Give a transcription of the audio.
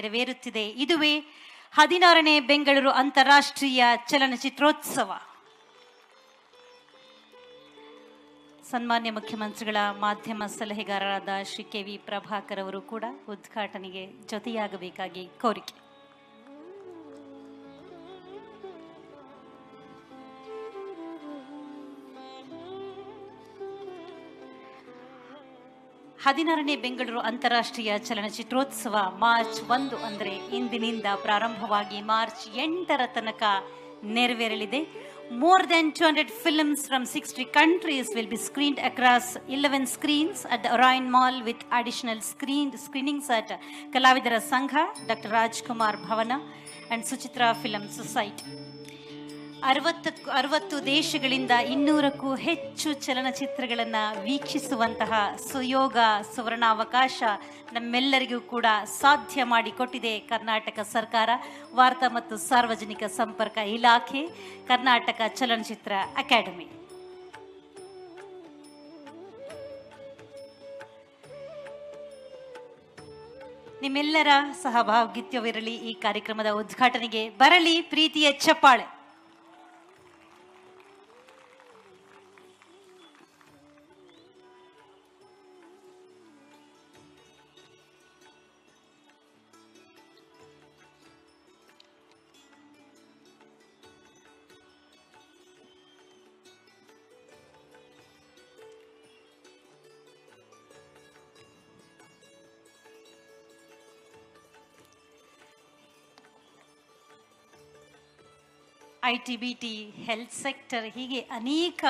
ನೆರವೇರುತ್ತಿದೆ. ಇದುವೇ 16ನೇ ಬೆಂಗಳೂರು ಅಂತಾರಾಷ್ಟ್ರೀಯ ಚಲನಚಿತ್ರೋತ್ಸವ. ಸನ್ಮಾನ್ಯ ಮುಖ್ಯಮಂತ್ರಿಗಳ ಮಾಧ್ಯಮ ಸಲಹೆಗಾರರಾದ ಶ್ರೀ ಕೆ.ವಿ. ಪ್ರಭಾಕರ್ ಅವರು ಕೂಡ ಉದ್ಘಾಟನೆಗೆ ಜೊತೆಯಾಗಬೇಕಾಗಿ ಕೋರಿಕೆ. ಹದಿನಾರನೇ ಬೆಂಗಳೂರು ಅಂತಾರಾಷ್ಟ್ರೀಯ ಚಲನಚಿತ್ರೋತ್ಸವ ಮಾರ್ಚ್ 1 ಅಂದರೆ ಇಂದಿನಿಂದ ಪ್ರಾರಂಭವಾಗಿ ಮಾರ್ಚ್ 8ರ ತನಕ ನೆರವೇರಲಿದೆ. More than 200 films from 60 countries will be screened across 11 screens at the Orion Mall with additional screenings at Kalavidara Sangha, Dr. Rajkumar Bhavana and Suchitra Film Society. 60 ದೇಶಗಳಿಂದ 200ಕ್ಕೂ ಹೆಚ್ಚು ಚಲನಚಿತ್ರಗಳನ್ನು ವೀಕ್ಷಿಸುವಂತಹ ಸುಯೋಗ ಸುವರ್ಣಾವಕಾಶ ನಮ್ಮೆಲ್ಲರಿಗೂ ಕೂಡ ಸಾಧ್ಯ ಮಾಡಿಕೊಟ್ಟಿದೆ ಕರ್ನಾಟಕ ಸರ್ಕಾರ, ವಾರ್ತಾ ಮತ್ತು ಸಾರ್ವಜನಿಕ ಸಂಪರ್ಕ ಇಲಾಖೆ, ಕರ್ನಾಟಕ ಚಲನಚಿತ್ರ ಅಕಾಡೆಮಿ. ನಿಮ್ಮೆಲ್ಲರ ಸಹಭಾಗಿತ್ವವಿರಲಿ. ಈ ಕಾರ್ಯಕ್ರಮದ ಉದ್ಘಾಟನೆಗೆ ಬರಲಿ ಪ್ರೀತಿಯ ಚಪ್ಪಾಳೆ. ITBT, ಹೆಲ್ತ್ ಸೆಕ್ಟರ್, ಹೀಗೆ ಅನೇಕ